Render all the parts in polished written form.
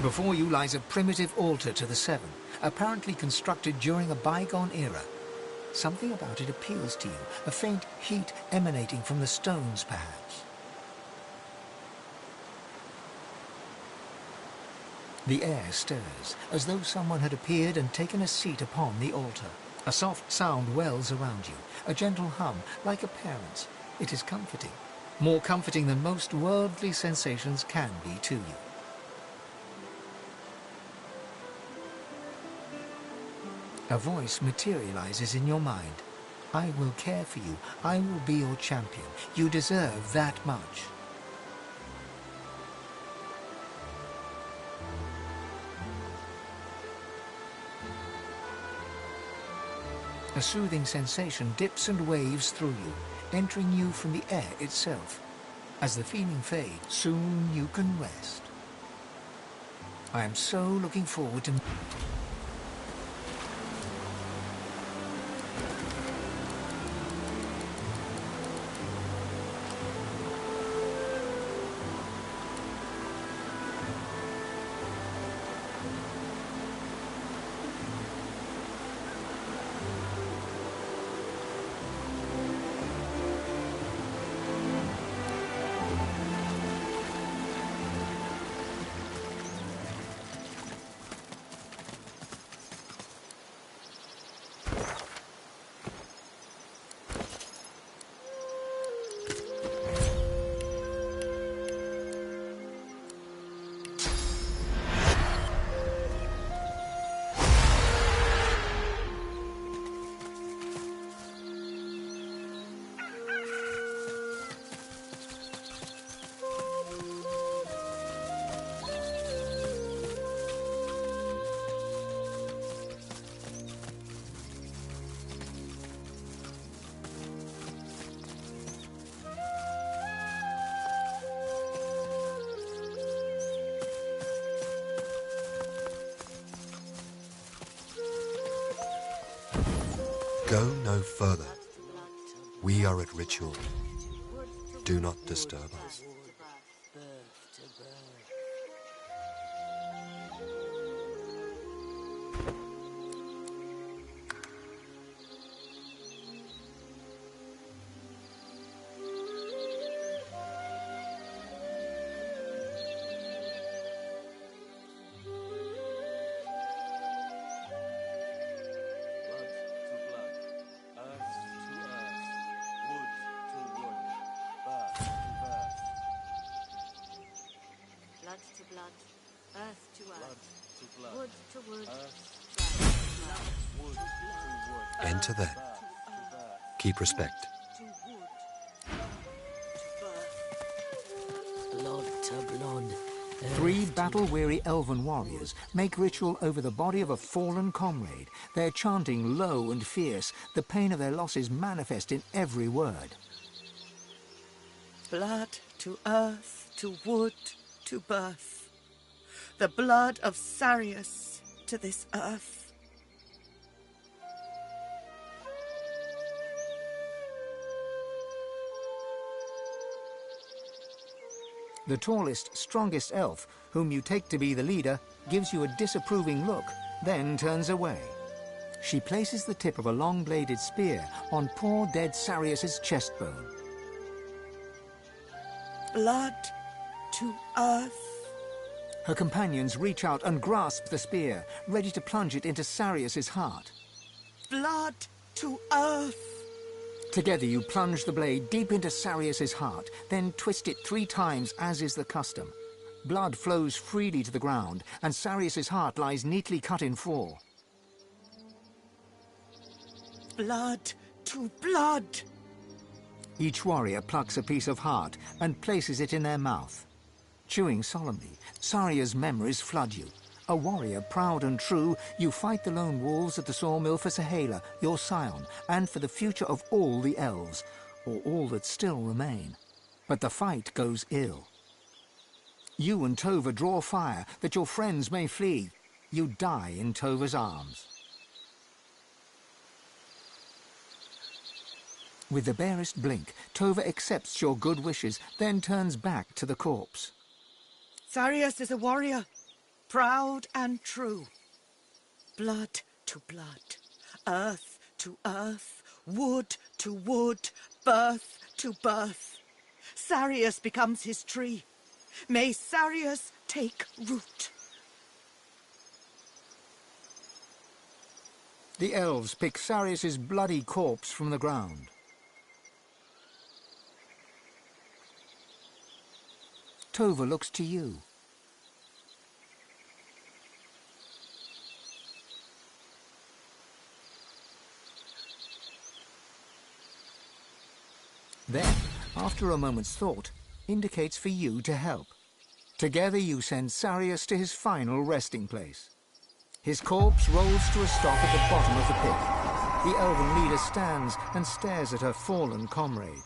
Before you lies a primitive altar to the Seven, apparently constructed during a bygone era. Something about it appeals to you, a faint heat emanating from the stones, perhaps. The air stirs, as though someone had appeared and taken a seat upon the altar. A soft sound wells around you, a gentle hum, like a parent's. It is comforting, more comforting than most worldly sensations can be to you. A voice materializes in your mind. I will care for you. I will be your champion. You deserve that much. A soothing sensation dips and waves through you, entering you from the air itself. As the feeling fades, soon you can rest. I am so looking forward to... Go no further. We are at ritual. Do not disturb us. Enter then. Keep respect. Blood to blood, 3 battle-weary elven warriors make ritual over the body of a fallen comrade. They're chanting low and fierce, the pain of their losses manifest in every word. Blood to earth, to wood, to birth. The blood of Sarius to this earth. The tallest, strongest elf, whom you take to be the leader, gives you a disapproving look, then turns away. She places the tip of a long-bladed spear on poor dead Sarius's chest bone. Blood to earth. Her companions reach out and grasp the spear, ready to plunge it into Sarius's heart. Blood to earth. Together you plunge the blade deep into Sarius's heart, then twist it 3 times as is the custom. Blood flows freely to the ground, and Sarius's heart lies neatly cut in 4. Blood to blood. Each warrior plucks a piece of heart and places it in their mouth. Chewing solemnly, Saria's memories flood you. A warrior proud and true, you fight the lone wolves at the sawmill for Sahala, your scion, and for the future of all the elves, or all that still remain. But the fight goes ill. You and Tova draw fire that your friends may flee. You die in Tova's arms. With the barest blink, Tova accepts your good wishes, then turns back to the corpse. Sarius is a warrior, proud and true. Blood to blood, earth to earth, wood to wood, birth to birth. Sarius becomes his tree. May Sarius take root. The elves pick Sarius's bloody corpse from the ground. Tova looks to you. Then, after a moment's thought, indicates for you to help. Together you send Sarius to his final resting place. His corpse rolls to a stop at the bottom of the pit. The elven leader stands and stares at her fallen comrade.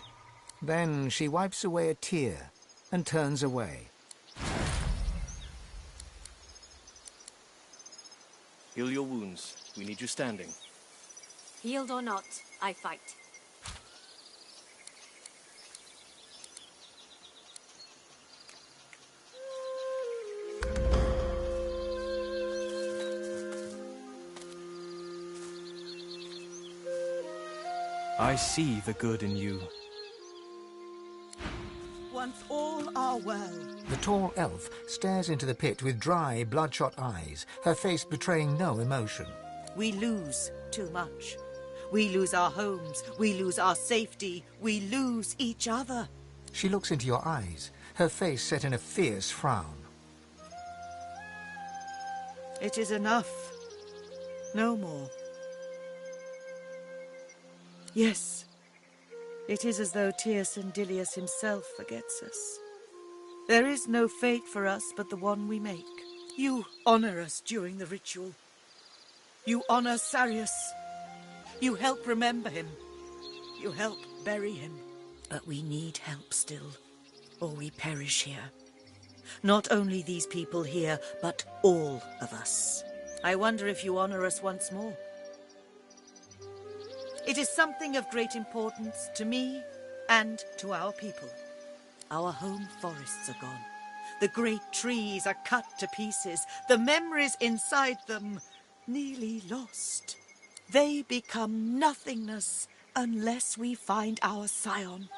Then she wipes away a tear and turns away. Heal your wounds. We need you standing. Healed or not, I fight. I see the good in you. Once all are well. The tall elf stares into the pit with dry, bloodshot eyes, her face betraying no emotion. We lose too much. We lose our homes. We lose our safety. We lose each other. She looks into your eyes, her face set in a fierce frown. It is enough. No more. Yes, it is as though Tierson Dilius himself forgets us. There is no fate for us but the one we make. You honor us during the ritual. You honor Sarius. You help remember him. You help bury him. But we need help still, or we perish here. Not only these people here, but all of us. I wonder if you honor us once more. It is something of great importance to me and to our people. Our home forests are gone. The great trees are cut to pieces. The memories inside them nearly lost. They become nothingness unless we find our scion.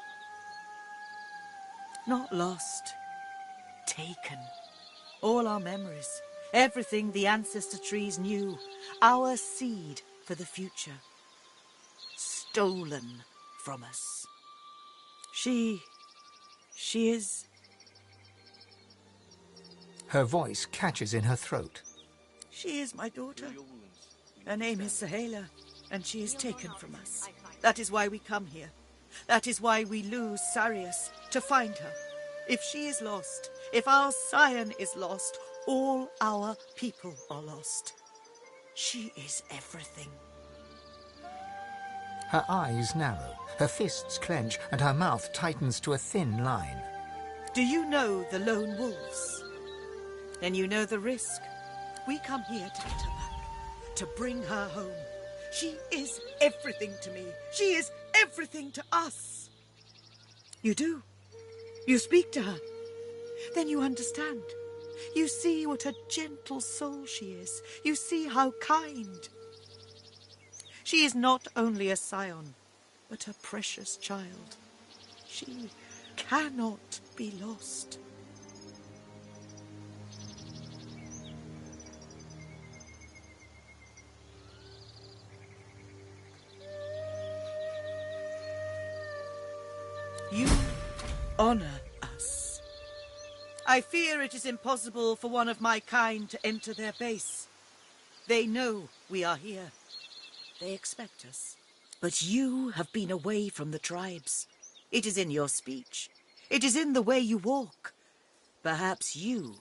Not lost, taken. All our memories, everything the ancestor trees knew, our seed for the future. Stolen from us. She is... Her voice catches in her throat. She is my daughter. Her name is Sahala, and she is taken from us. That is why we come here. That is why we lose Sarius, to find her. If she is lost, if our scion is lost, all our people are lost. She is everything. Her eyes narrow, her fists clench, and her mouth tightens to a thin line. Do you know the lone wolves? Then you know the risk. We come here to get her back, to bring her home. She is everything to me. She is everything to us. You do. You speak to her. Then you understand. You see what a gentle soul she is. You see how kind. She is not only a scion, but a precious child. She cannot be lost. You honor us. I fear it is impossible for one of my kind to enter their base. They know we are here. They expect us. But you have been away from the tribes. It is in your speech. It is in the way you walk. Perhaps you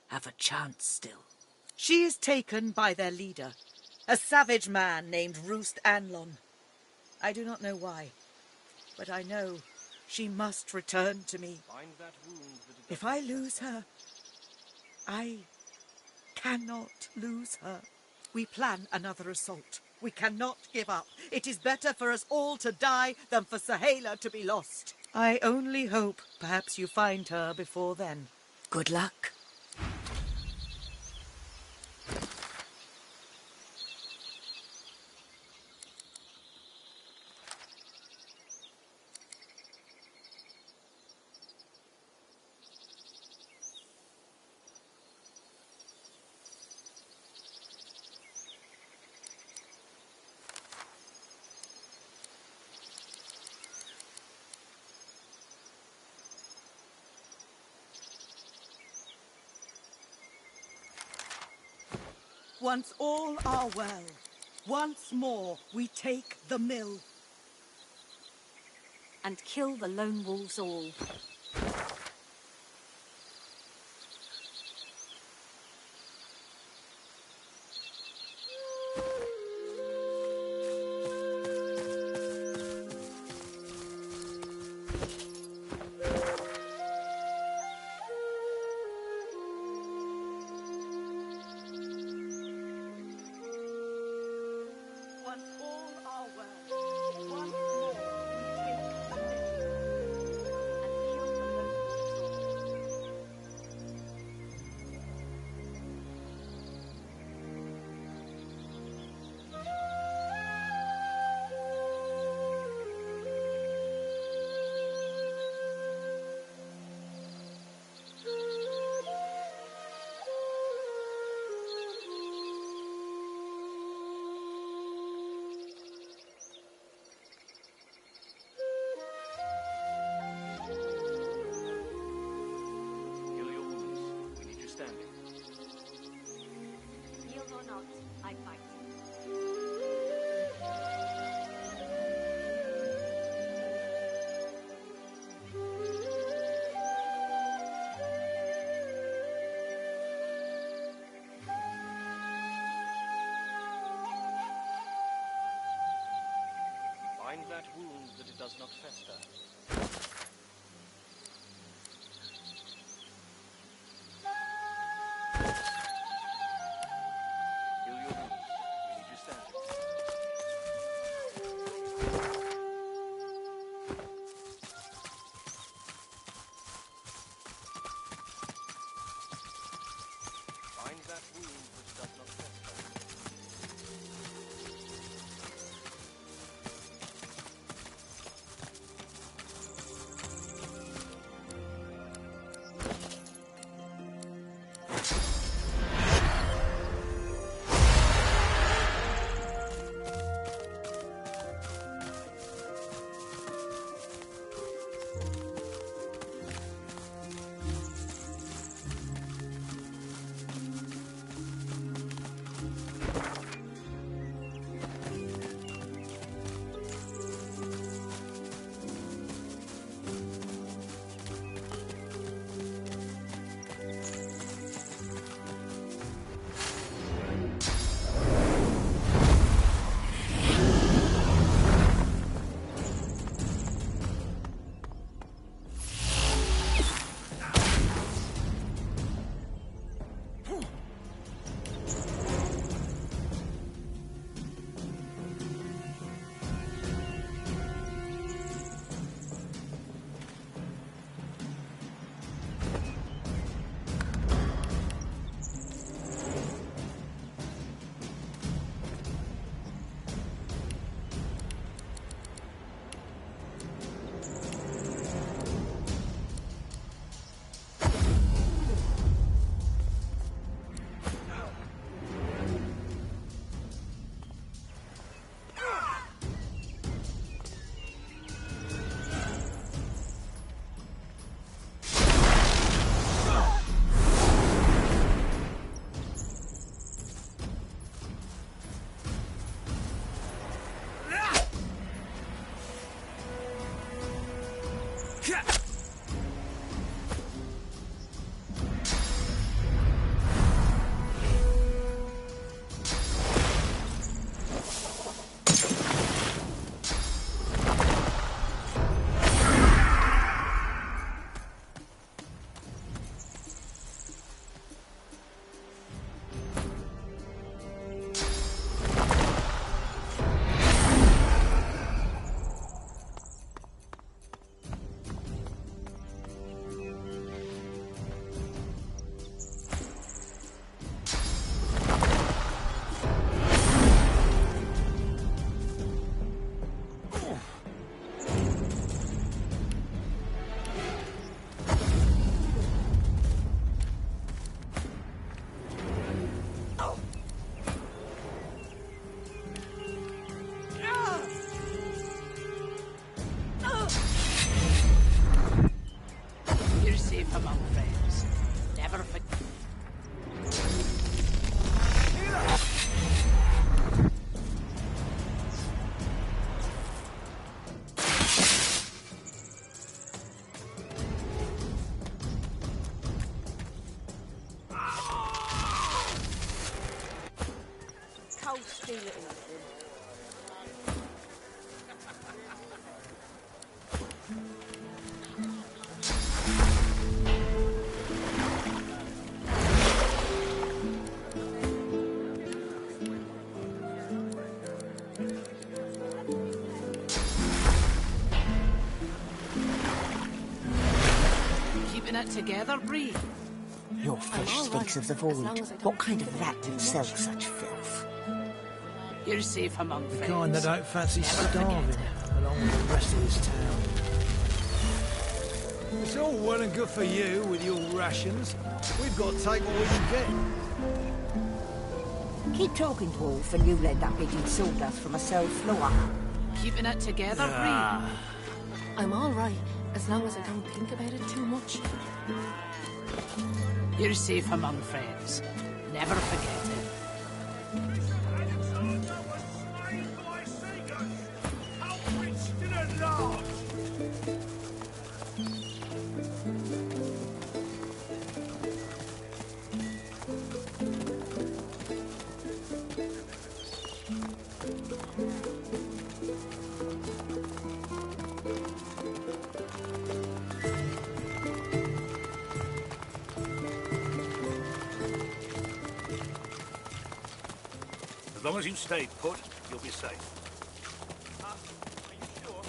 have a chance still. She is taken by their leader, a savage man named Roost Anlon. I do not know why, but I know she must return to me. Find that wound that If I lose her, I cannot lose her. We plan another assault. We cannot give up. It is better for us all to die than for Sahela to be lost. I only hope perhaps you find her before then. Good luck. Once all are well, once more we take the mill. And kill the lone wolves all. Once all are well, once more we take the mill. And kill the lone wolves all. Heal your wounds. We need you standing. Healed or not, I fight. Find that wound that it does not fester. Heal your wounds. We need you standing. Find that wound that does not fester. It together, Bree. Your fish stinks of the void. What kind of rat would sell such filth? You're safe among friends. The kind that don't fancy starving, along with the rest of this town. It's all well and good for you with your rations. We've got to take what we can get. Keep talking, dwarf, and you let that pigeon sawdust from a cell floor. Keeping it together, Bree. I'm all right, as long as I don't think about it too much. You're safe among friends. Never forget it. As long as you stay put, you'll be safe. Are you sure?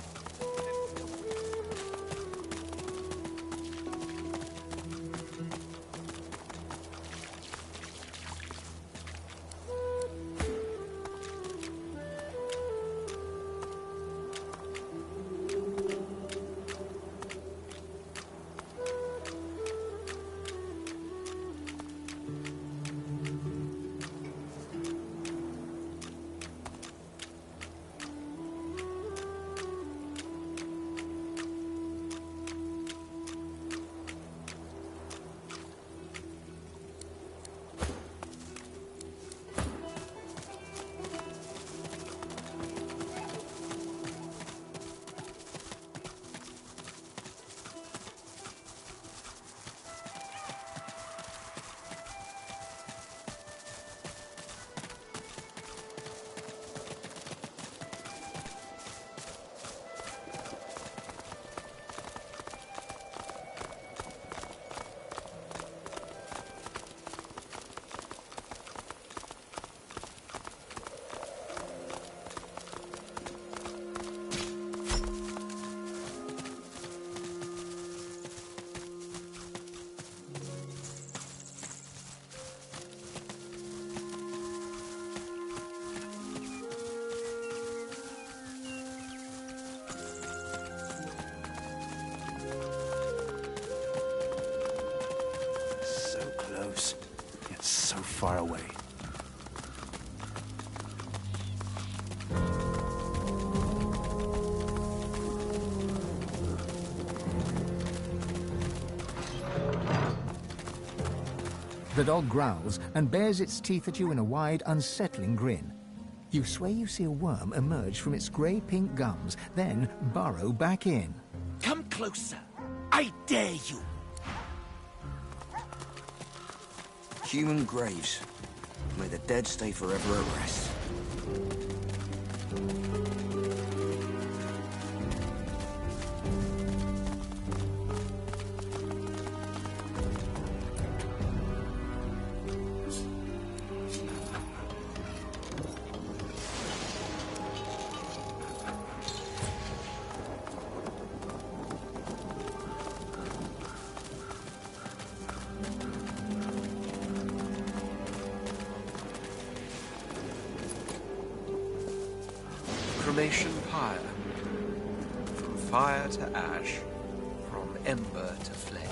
Far away. The dog growls and bares its teeth at you in a wide, unsettling grin. You swear you see a worm emerge from its grey-pink gums, then burrow back in. Come closer. I dare you. Human graves. May the dead stay forever at rest. Cremation pyre. From fire to ash, from ember to flame.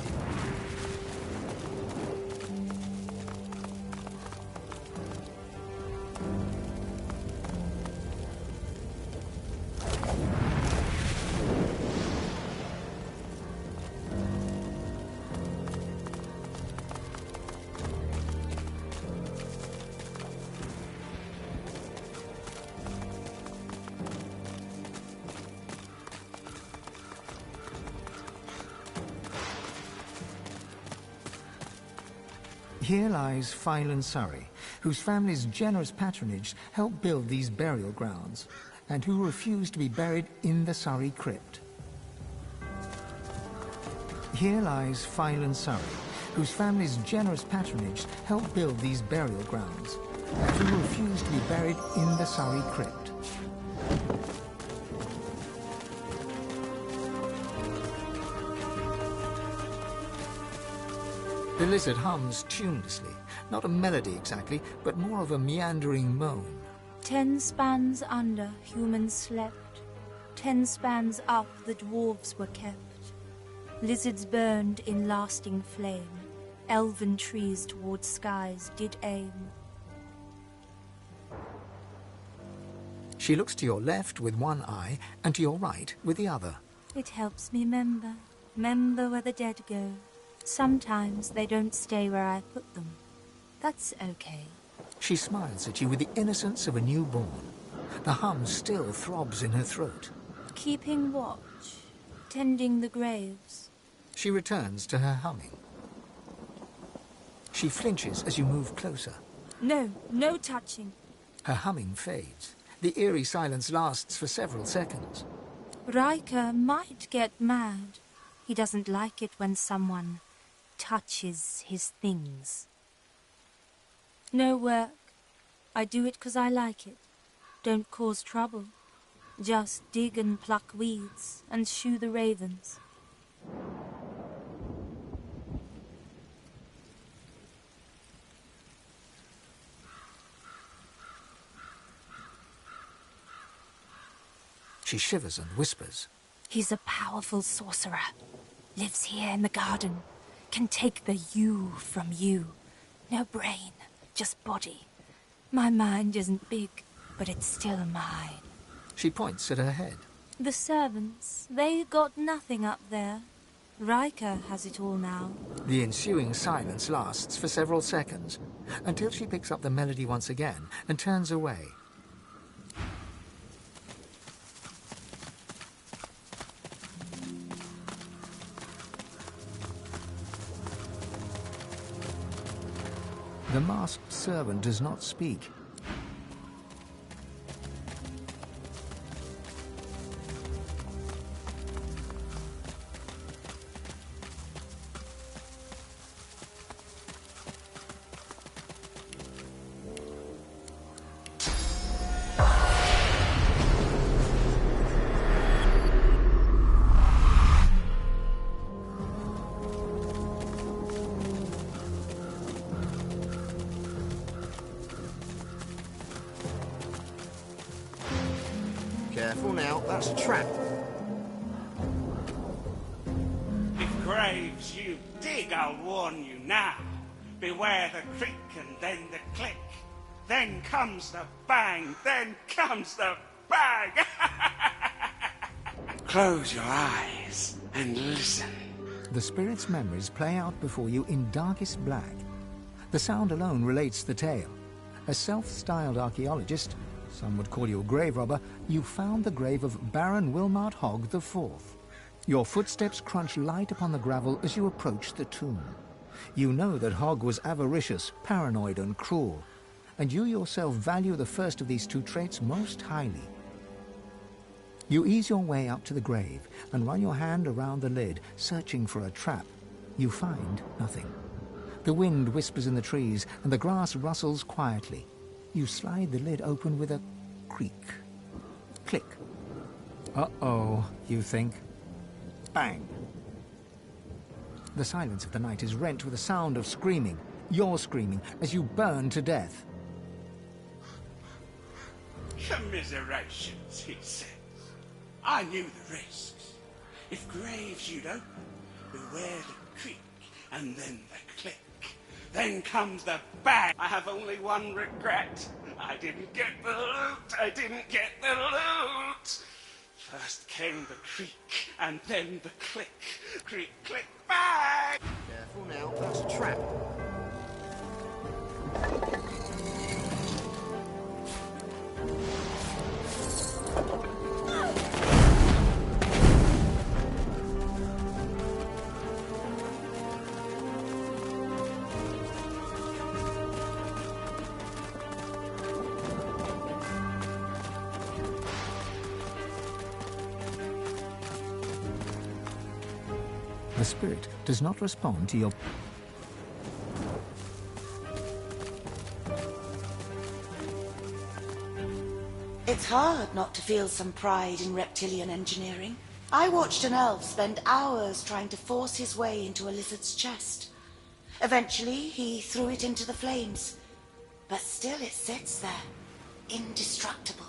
Here lies Phylan Surrey, whose family's generous patronage helped build these burial grounds, and who refused to be buried in the Surrey crypt. Here lies Phylan Surrey, whose family's generous patronage helped build these burial grounds, and who refused to be buried in the Surrey crypt. The lizard hums tunelessly, not a melody exactly, but more of a meandering moan. 10 spans under, humans slept. 10 spans up, the dwarves were kept. Lizards burned in lasting flame. Elven trees towards skies did aim. She looks to your left with one eye, and to your right with the other. It helps me remember where the dead go. Sometimes they don't stay where I put them. That's okay. She smiles at you with the innocence of a newborn. The hum still throbs in her throat. Keeping watch, tending the graves. She returns to her humming. She flinches as you move closer. No, no touching. Her humming fades. The eerie silence lasts for several seconds. Riker might get mad. He doesn't like it when someone touches his things. No work. I do it 'cause I like it. Don't cause trouble. Just dig and pluck weeds and shoo the ravens. She shivers and whispers. He's a powerful sorcerer. Lives here in the garden. Can take the you from you. No brain, just body. My mind isn't big, but it's still mine. She points at her head. The servants, they got nothing up there. Riker has it all now. The ensuing silence lasts for several seconds, until she picks up the melody once again and turns away. The masked servant does not speak. Careful now, that's a trap. If graves you dig, I'll warn you now. Beware the creak and then the click. Then comes the bang, then comes the bang. Close your eyes and listen. The spirit's memories play out before you in darkest black. The sound alone relates the tale. A self-styled archaeologist, some would call you a grave robber, you found the grave of Baron Wilmart Hogg IV. Your footsteps crunch light upon the gravel as you approach the tomb. You know that Hogg was avaricious, paranoid, and cruel, and you yourself value the first of these two traits most highly. You ease your way up to the grave and run your hand around the lid, searching for a trap. You find nothing. The wind whispers in the trees, and the grass rustles quietly. You slide the lid open with a creak. Click. Uh-oh, you think. Bang. The silence of the night is rent with a sound of screaming. You're screaming as you burn to death. Commiserations, he says. I knew the risks. If graves you'd open, beware the creak, and then the click. Then comes the bang. I have only one regret. I didn't get the loot. I didn't get the loot. First came the creak, and then the click. Creak, click, bang! Careful now, that's a trap. The spirit does not respond to your... It's hard not to feel some pride in reptilian engineering. I watched an elf spend hours trying to force his way into a lizard's chest. Eventually, he threw it into the flames. But still it sits there, indestructible.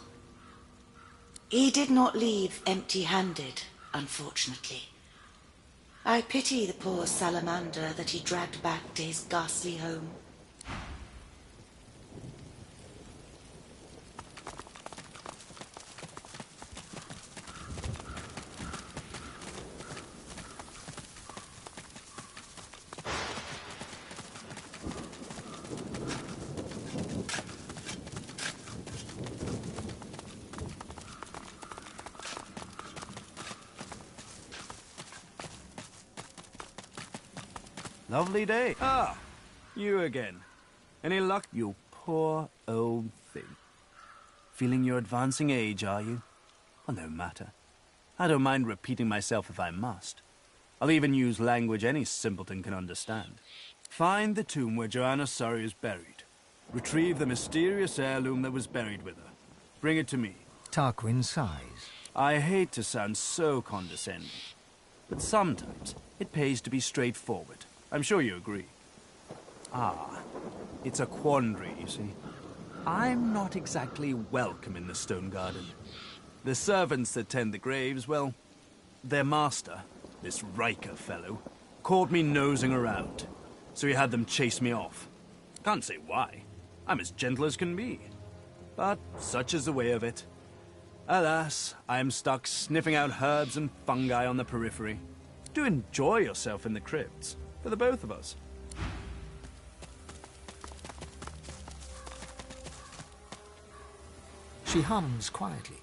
He did not leave empty-handed, unfortunately. I pity the poor salamander that he dragged back to his ghastly home. Lovely day. Ah, you again. Any luck, you poor old thing? Feeling your advancing age, are you? Well, no matter. I don't mind repeating myself if I must. I'll even use language any simpleton can understand. Find the tomb where Joanna Surrey is buried. Retrieve the mysterious heirloom that was buried with her. Bring it to me. Tarquin sighs. I hate to sound so condescending, but sometimes it pays to be straightforward. I'm sure you agree. Ah, it's a quandary, you see. I'm not exactly welcome in the Stone Garden. The servants that tend the graves, well, their master, this Riker fellow, caught me nosing around, so he had them chase me off. Can't say why. I'm as gentle as can be. But such is the way of it. Alas, I'm stuck sniffing out herbs and fungi on the periphery. Do enjoy yourself in the crypts. For the both of us. She hums quietly.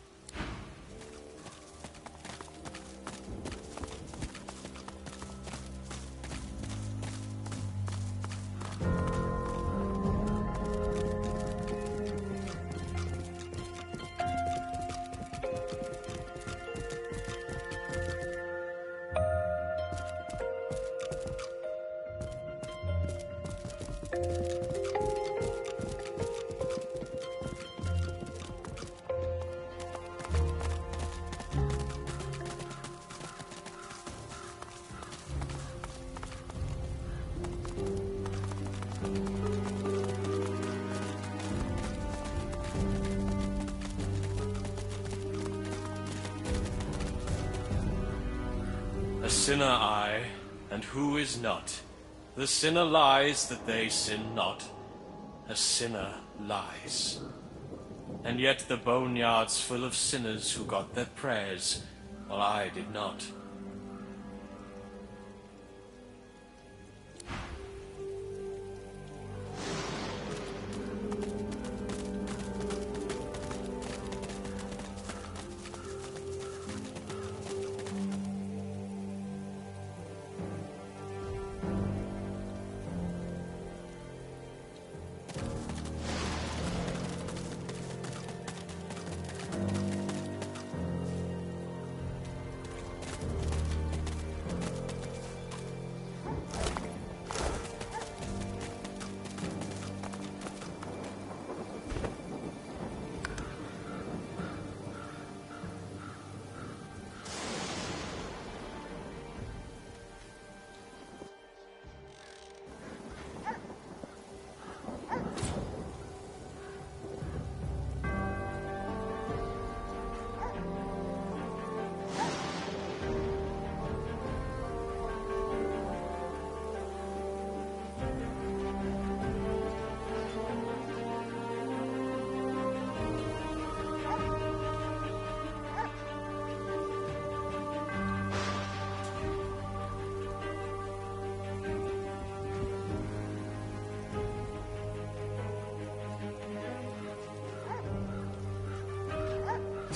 A sinner I, and who is not? The sinner lies that they sin not. A sinner lies. And yet the boneyard's full of sinners who got their prayers, while I did not.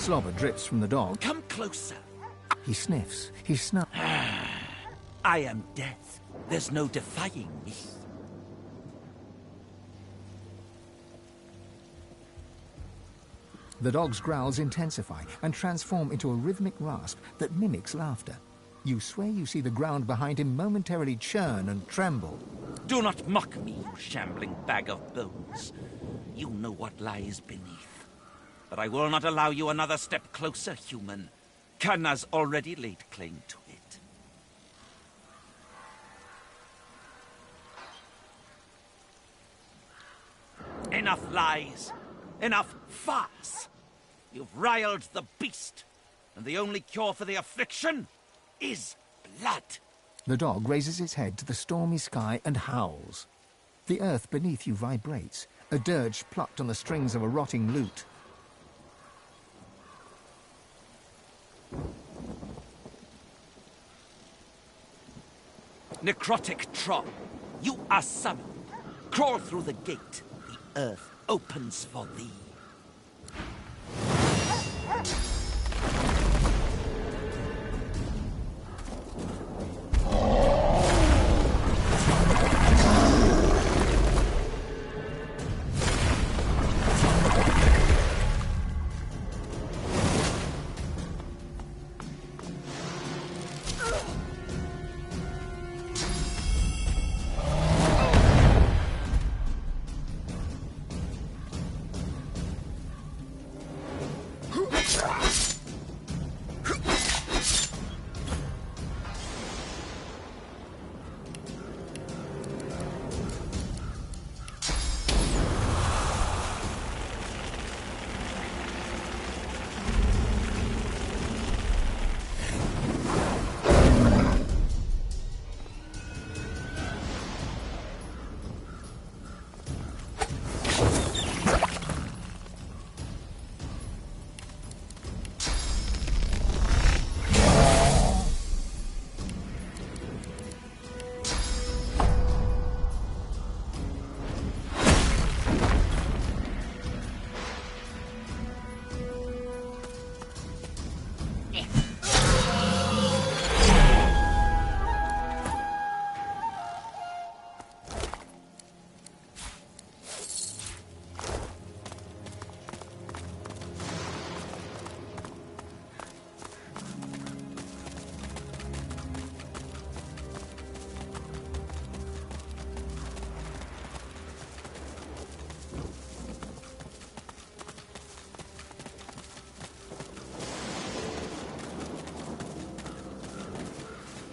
Slobber drips from the dog. Come closer. He sniffs. He snuffs. I am death. There's no defying me. The dog's growls intensify and transform into a rhythmic rasp that mimics laughter. You swear you see the ground behind him momentarily churn and tremble. Do not mock me, you shambling bag of bones. You know what lies beneath. But I will not allow you another step closer, human. Khanna's already laid claim to it. Enough lies. Enough farce. You've riled the beast. And the only cure for the affliction is blood. The dog raises its head to the stormy sky and howls. The earth beneath you vibrates, a dirge plucked on the strings of a rotting lute. Necrotic troll, you are summoned. Crawl through the gate. The earth opens for thee.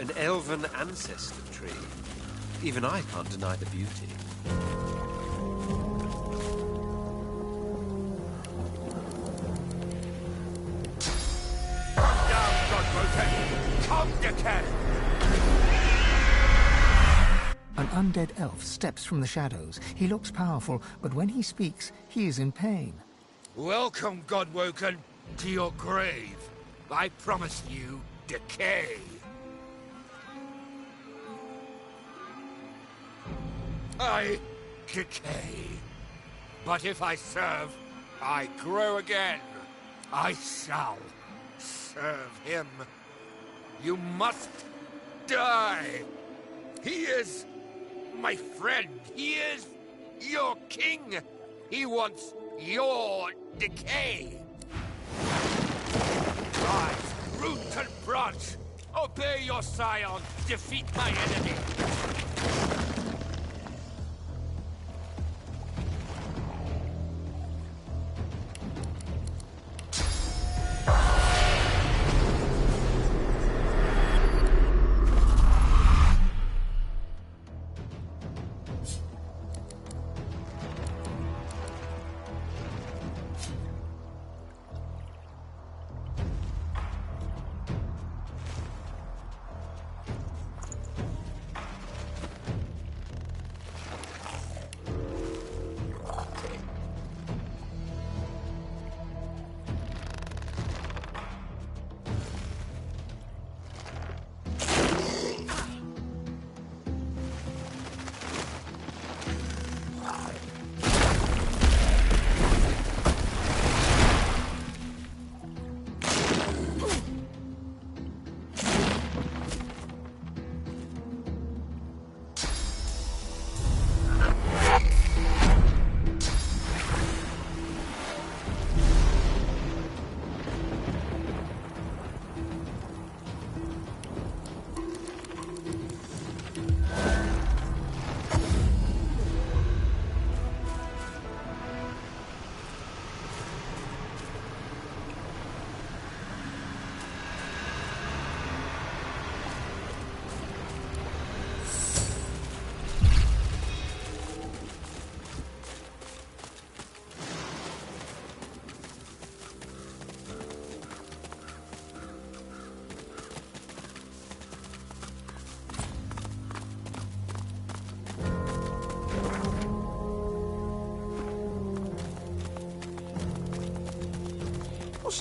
An elven ancestor tree. Even I can't deny the beauty. Down, Godbroken! Come, decay! An undead elf steps from the shadows. He looks powerful, but when he speaks, he is in pain. Welcome, Godwoken, to your grave. I promise you decay. I decay. But if I serve, I grow again. I shall serve him. You must die. He is my friend. He is your king. He wants your decay. Rise, root and branch. Obey your scion. Defeat my enemy.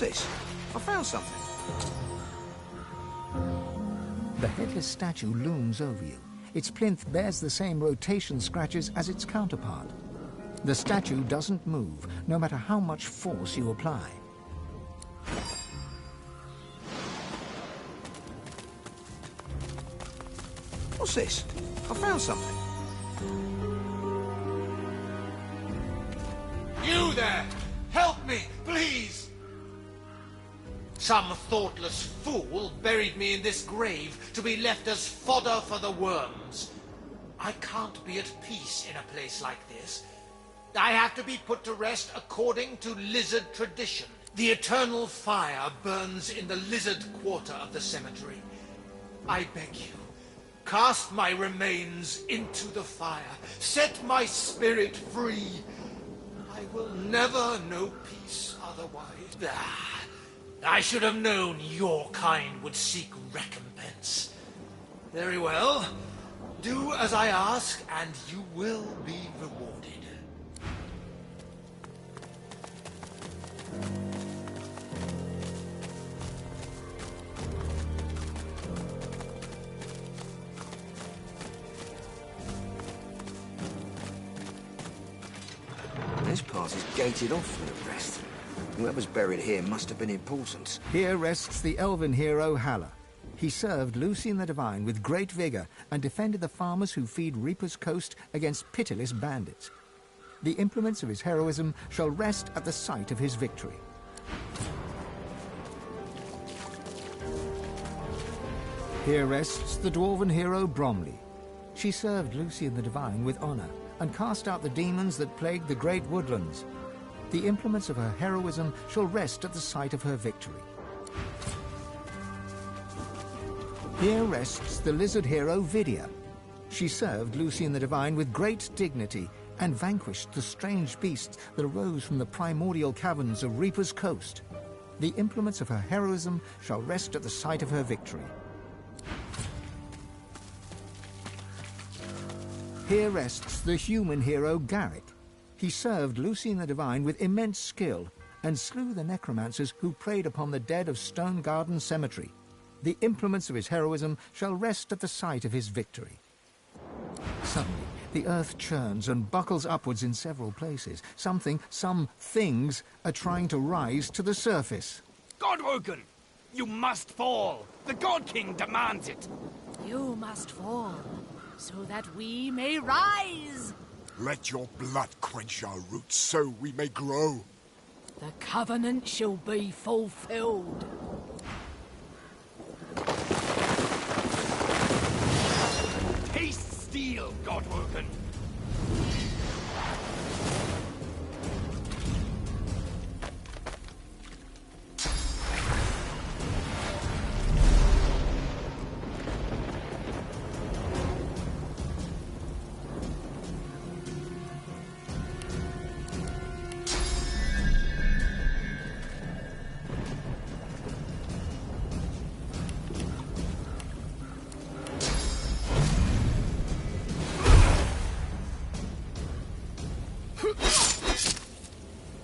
What's this? I found something. The headless statue looms over you. Its plinth bears the same rotation scratches as its counterpart. The statue doesn't move, no matter how much force you apply. What's this? I found something. You there! Help me, please! Some thoughtless fool buried me in this grave to be left as fodder for the worms. I can't be at peace in a place like this. I have to be put to rest according to lizard tradition. The eternal fire burns in the lizard quarter of the cemetery. I beg you, cast my remains into the fire. Set my spirit free. I will never know peace otherwise. I should have known your kind would seek recompense. Very well. Do as I ask, and you will be rewarded. This part is gated off for the rest. Whoever's buried here must have been important. Here rests the elven hero Halla. He served Lucian the Divine with great vigor and defended the farmers who feed Reaper's Coast against pitiless bandits. The implements of his heroism shall rest at the site of his victory. Here rests the dwarven hero Bromley. She served Lucian the Divine with honor and cast out the demons that plagued the great woodlands. The implements of her heroism shall rest at the site of her victory. Here rests the lizard hero Vidia. She served Lucian the Divine with great dignity and vanquished the strange beasts that arose from the primordial caverns of Reaper's Coast. The implements of her heroism shall rest at the site of her victory. Here rests the human hero Garrick. He served Lucian the Divine with immense skill and slew the necromancers who preyed upon the dead of Stone Garden Cemetery. The implements of his heroism shall rest at the site of his victory. Suddenly, the earth churns and buckles upwards in several places. Some things are trying to rise to the surface. Godwoken! You must fall! The God King demands it! You must fall, so that we may rise! Let your blood quench our roots so we may grow. The covenant shall be fulfilled. Taste steel, Godwoken!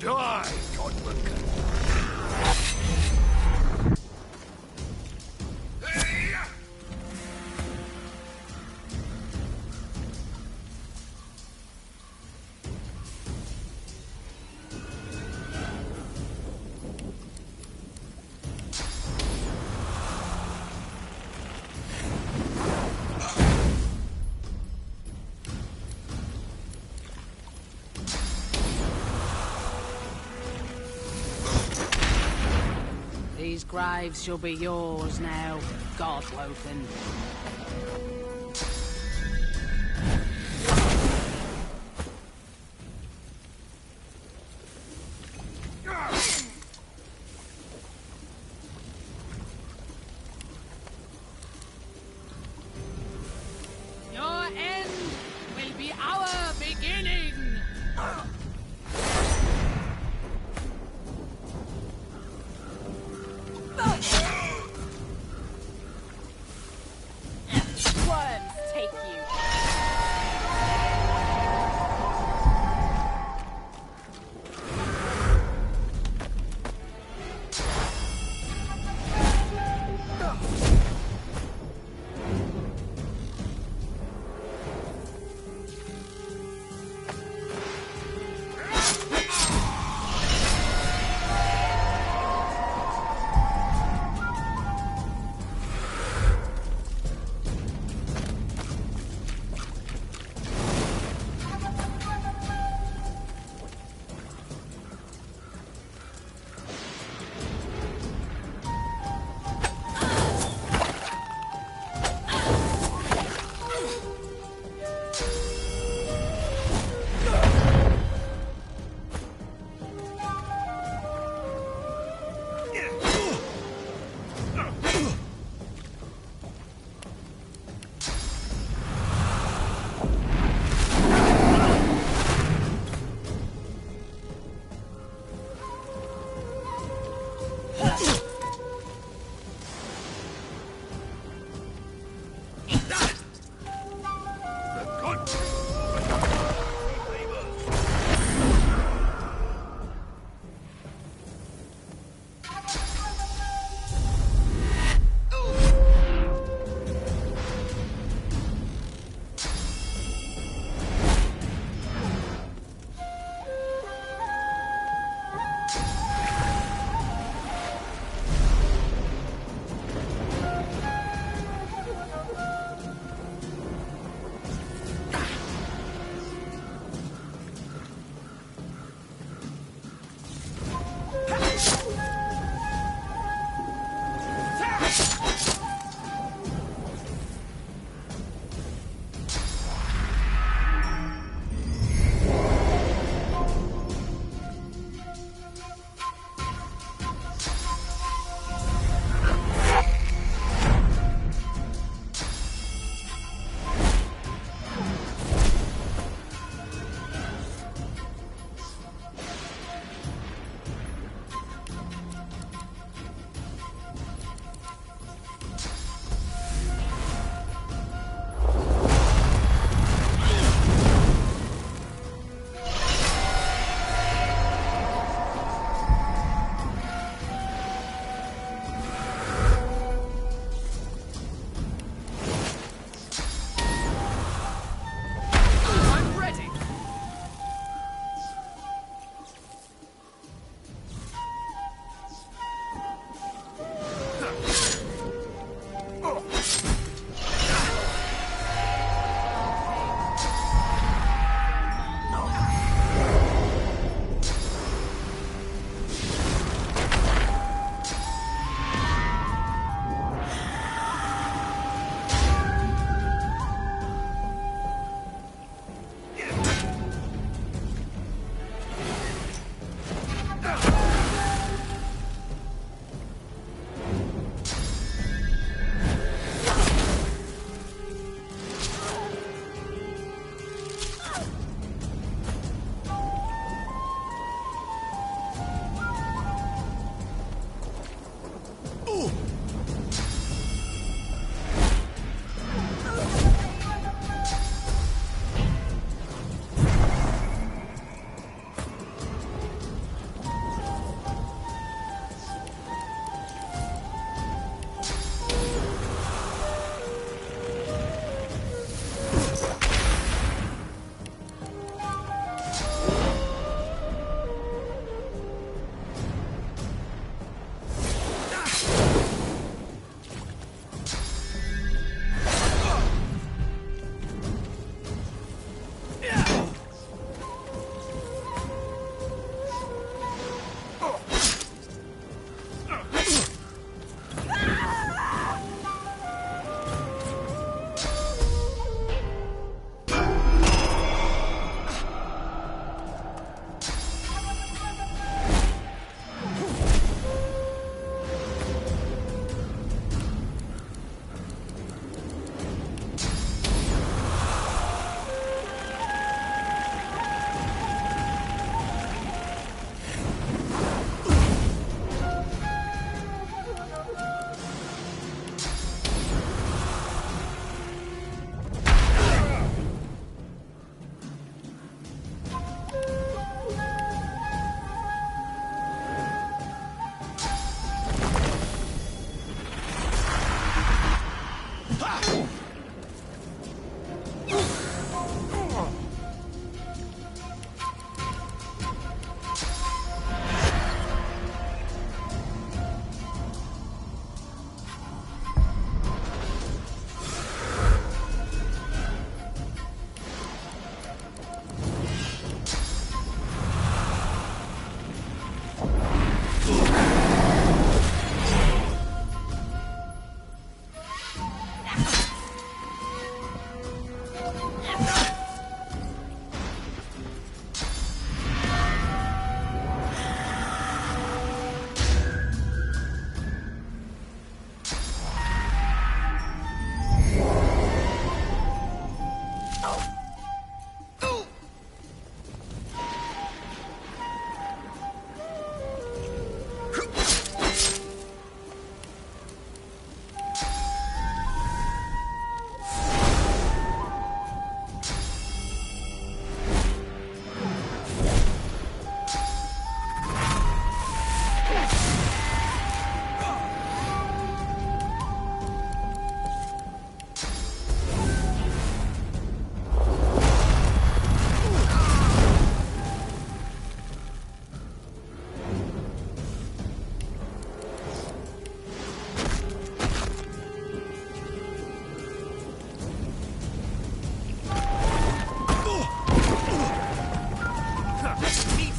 Die, Godwoken! These graves shall be yours now, Godwoken. Your end will be our beginning!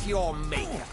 your maker.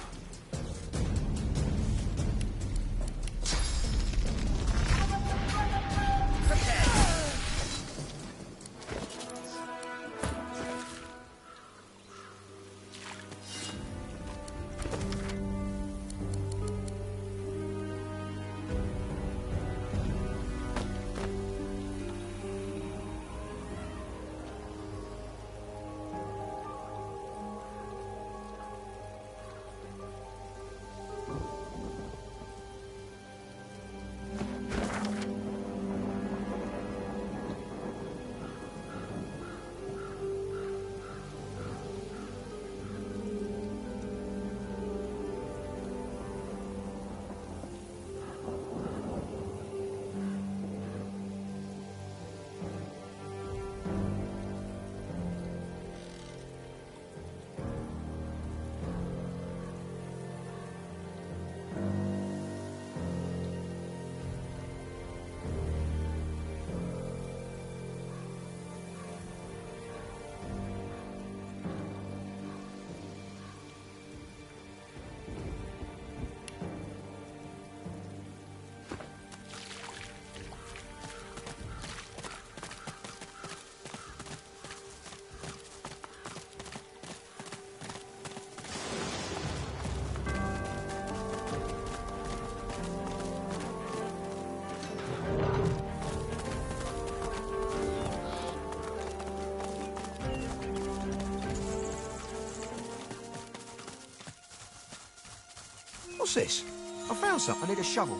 What's this? I found something. I need a shovel.